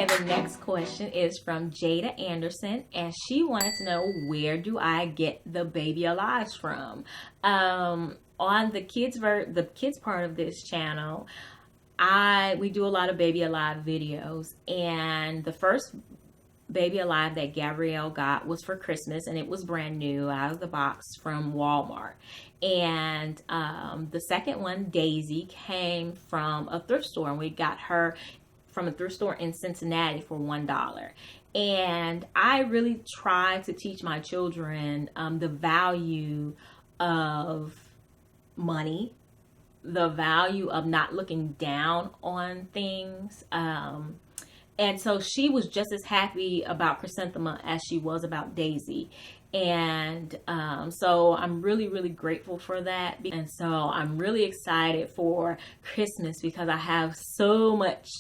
The next question is from Jada Anderson, and she wanted to know, where do I get the Baby Alives from? On the kids part of this channel, we do a lot of Baby Alive videos, and the first Baby Alive that Gabrielle got was for Christmas, and it was brand new out of the box from Walmart. And the second one, Daisy, came from a thrift store, and we got her from a thrift store in Cincinnati for $1. And I really try to teach my children the value of money, the value of not looking down on things. And so she was just as happy about Chrysanthemum as she was about Daisy. And so I'm really, really grateful for that. And so I'm really excited for Christmas because I have so much,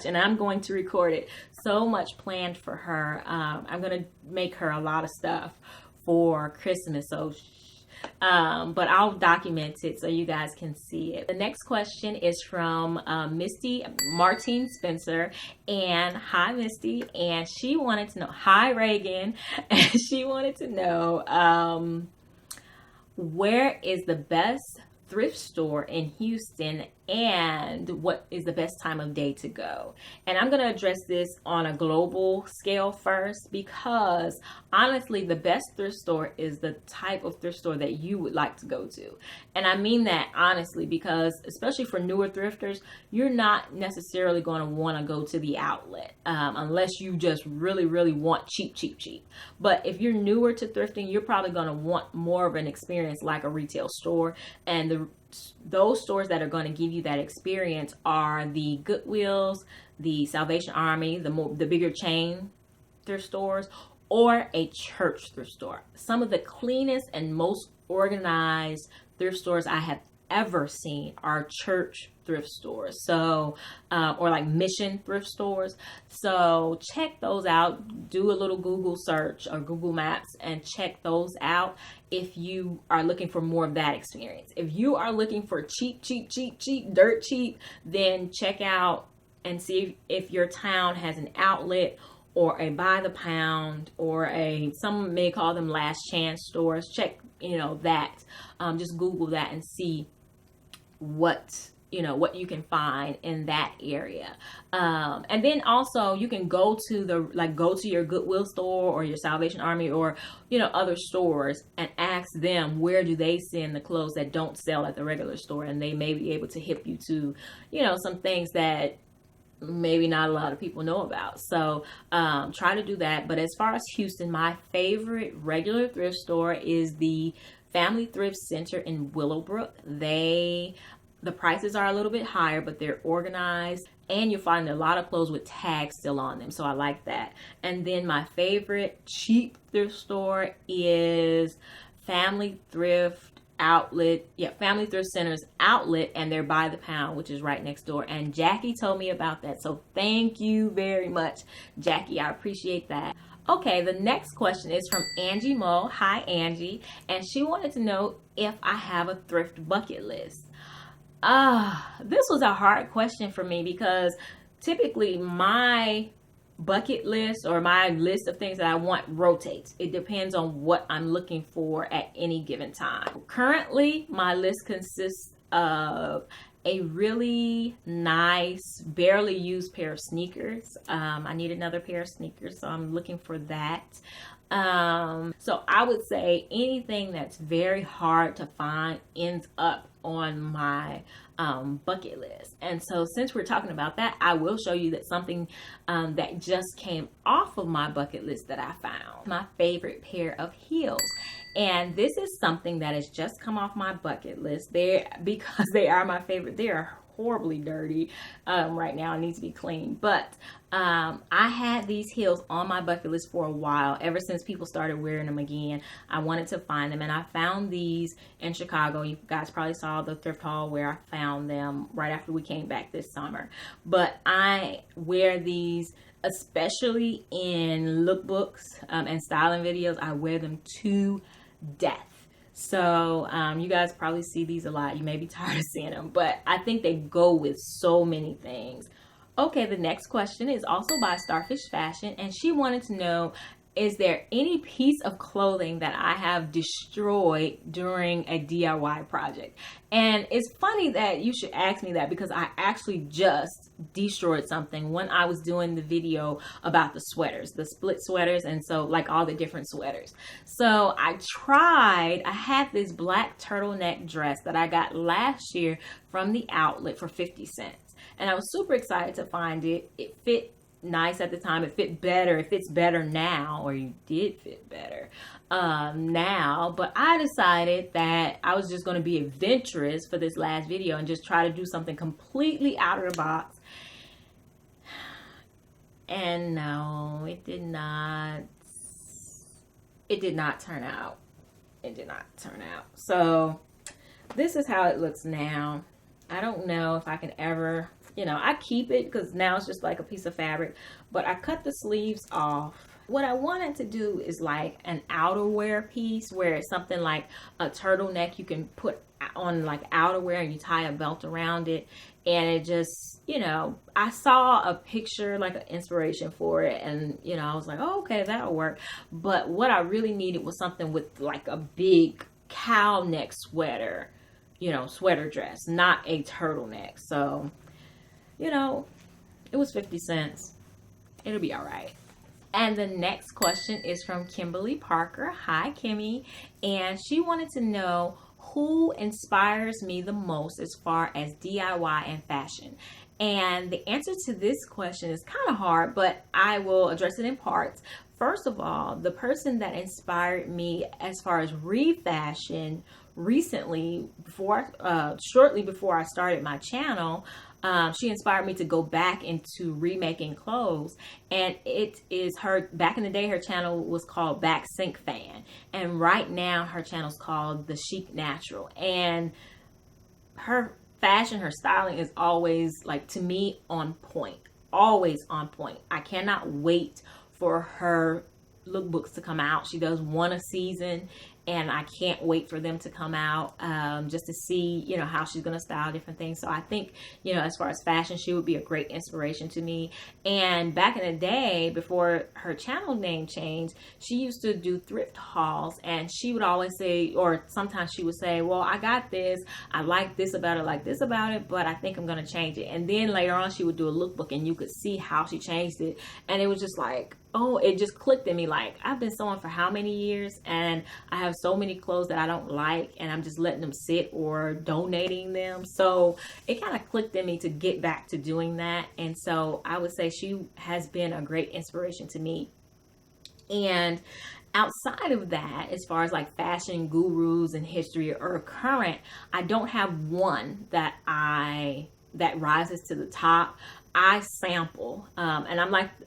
and I'm going to record it, so much planned for her. I'm going to make her a lot of stuff for Christmas. So but I'll document it so you guys can see it. The next question is from Misty Martine Spencer, and hi Misty, and she wanted to know, hi Reagan, and she wanted to know where is the best thrift store in Houston and what is the best time of day to go. And I'm going to address this on a global scale first, because honestly the best thrift store is the type of thrift store that you would like to go to. And I mean that honestly, because especially for newer thrifters, you're not necessarily going to want to go to the outlet unless you just really, really want cheap. But if you're newer to thrifting, you're probably going to want more of an experience like a retail store. And those stores that are going to give you that experience are the Goodwills, the Salvation Army, the bigger chain thrift stores, or a church thrift store. Some of the cleanest and most organized thrift stores I have ever seen are church thrift stores, so or like mission thrift stores. So check those out. Do a little Google search or Google Maps and check those out if you are looking for more of that experience. If you are looking for cheap, dirt cheap, then check out and see if your town has an outlet or a by the pound or some may call them last chance stores. Check that. Just Google that and see what you can find in that area. And then also you can go to your Goodwill store or your Salvation Army or other stores and ask them where do they send the clothes that don't sell at the regular store, and they may be able to hip you to some things that maybe not a lot of people know about. So try to do that. But as far as Houston, my favorite regular thrift store is the Family Thrift Center in Willowbrook. The prices are a little bit higher, but they're organized, and you'll find a lot of clothes with tags still on them. So I like that. And then my favorite cheap thrift store is Family Thrift Center's outlet, and they're by the pound, which is right next door. And Jackie told me about that. So thank you very much, Jackie. I appreciate that. Okay, the next question is from Angie Moe. Hi, Angie. And she wanted to know if I have a thrift bucket list. This was a hard question for me because typically my bucket list or my list of things that I want rotates. It depends on what I'm looking for at any given time. Currently, my list consists of a really nice, barely used pair of sneakers. I need another pair of sneakers, so I'm looking for that. So I would say anything that's very hard to find ends up on my bucket list. And so since we're talking about that, I will show you that something that just came off of my bucket list that I found. My favorite pair of heels. And this is something that has just come off my bucket list because they are my favorite. They are horribly dirty right now. It needs to be cleaned. But I had these heels on my bucket list for a while, ever since people started wearing them again. I wanted to find them, and I found these in Chicago. You guys probably saw the thrift haul where I found them right after we came back this summer. But I wear these especially in lookbooks and styling videos. I wear them to death. So you guys probably see these a lot. You may be tired of seeing them, but I think they go with so many things. Okay, the next question is also by Starfish Fashion, and she wanted to know, is there any piece of clothing that I have destroyed during a DIY project? And it's funny that you should ask me that, because I actually just destroyed something when I was doing the video about the sweaters, the split sweaters, and so like all the different sweaters. So I had this black turtleneck dress that I got last year from the outlet for 50 cents. And I was super excited to find it. It fit nice at the time. It fit better. It fits better now, or you did fit better now. But I decided that I was just going to be adventurous for this last video and just try to do something completely out of the box. And no, it did not. It did not turn out. It did not turn out. So this is how it looks now. I don't know if I can ever, I keep it because now it's just like a piece of fabric, but I cut the sleeves off. What I wanted to do is like an outerwear piece where it's something like a turtleneck you can put on like outerwear and you tie a belt around it. And it just, I saw a picture, like an inspiration for it. And, I was like, oh, okay, that'll work. But what I really needed was something with like a big cow neck sweater, sweater dress, not a turtleneck. So, it was 50 cents. It'll be all right. And the next question is from Kimberly Parker. Hi, Kimmy. And she wanted to know who inspires me the most as far as DIY and fashion. And the answer to this question is kind of hard, but I will address it in parts. First of all, the person that inspired me as far as refashion recently, shortly before I started my channel, she inspired me to go back into remaking clothes. And it is her, back in the day, her channel was called Back Sink Fan. And right now her channel is called The Chic Natural. And her fashion, her styling is always, like, to me, on point. Always on point. I cannot wait for her lookbooks to come out. She does one a season, and I can't wait for them to come out, just to see, how she's going to style different things. So I think, as far as fashion, she would be a great inspiration to me. And back in the day, before her channel name changed, she used to do thrift hauls, and she would always say, or sometimes she would say, well, I got this, I like this about it, like this about it, but I think I'm going to change it. And then later on, she would do a lookbook, and you could see how she changed it. And it was just like, oh, it just clicked in me. Like, I've been sewing for how many years, and I have so many clothes that I don't like, and I'm just letting them sit or donating them. So it kind of clicked in me to get back to doing that. And so I would say she has been a great inspiration to me. And outside of that, as far as like fashion gurus and history or current, I don't have one that rises to the top. I sample, and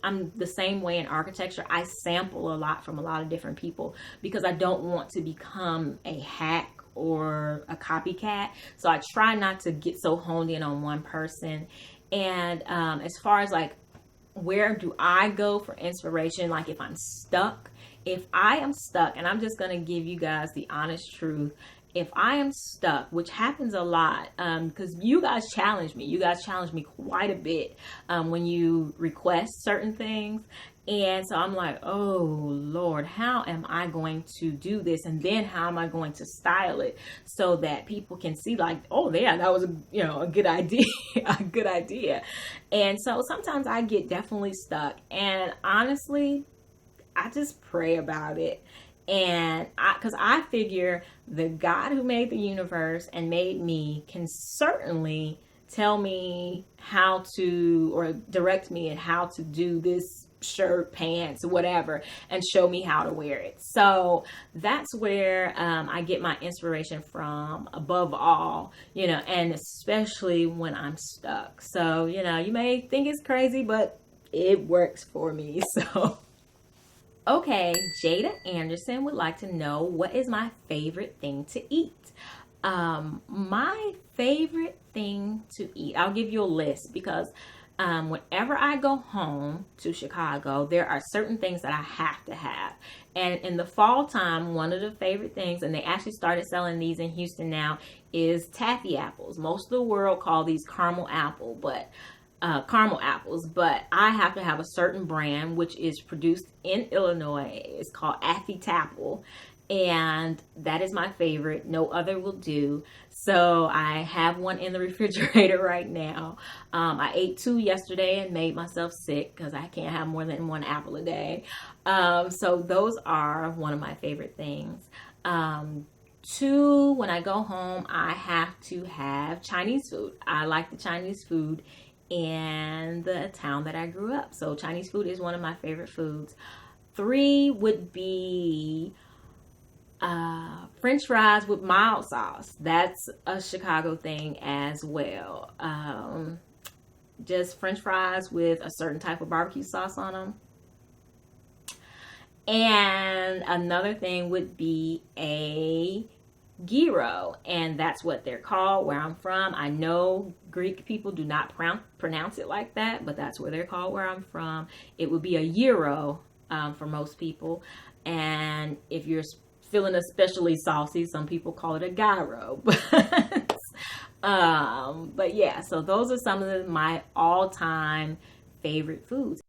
I'm the same way in architecture. I sample a lot from a lot of different people because I don't want to become a hack or a copycat. So I try not to get so honed in on one person. And as far as like, where do I go for inspiration? Like if I am stuck, and I'm just going to give you guys the honest truth. If I am stuck, which happens a lot, because you guys challenge me. You guys challenge me quite a bit when you request certain things. And so I'm like, oh, Lord, how am I going to do this? And then how am I going to style it so that people can see like, oh, yeah, that was a good idea, a good idea. And so sometimes I get definitely stuck. And honestly, I just pray about it. And because I figure the God who made the universe and made me can certainly tell me how to, or direct me in how to do this shirt, pants, whatever, and show me how to wear it. So that's where I get my inspiration from, above all, and especially when I'm stuck. So, you may think it's crazy, but it works for me. So. Okay, Jada Anderson would like to know, what is my favorite thing to eat? My favorite thing to eat, I'll give you a list, because whenever I go home to Chicago, there are certain things that I have to have. And in the fall time, one of the favorite things, and they actually started selling these in Houston now, is taffy apples. Most of the world call these caramel apple, but caramel apples, but I have to have a certain brand which is produced in Illinois. It's called Affy Tapple, and that is my favorite. No other will do. So I have one in the refrigerator right now. I ate 2 yesterday and made myself sick because I can't have more than 1 apple a day. So those are one of my favorite things. 2, when I go home, I have to have Chinese food. I like the Chinese food in the town that I grew up. So Chinese food is one of my favorite foods. 3 would be French fries with mild sauce. That's a Chicago thing as well. Just French fries with a certain type of barbecue sauce on them. And another thing would be a gyro, and that's what they're called where I'm from. I know Greek people do not pronounce it like that, but that's where they're called where I'm from. It would be a gyro for most people, and if you're feeling especially saucy, some people call it a gyro. But yeah, so those are some of my all-time favorite foods.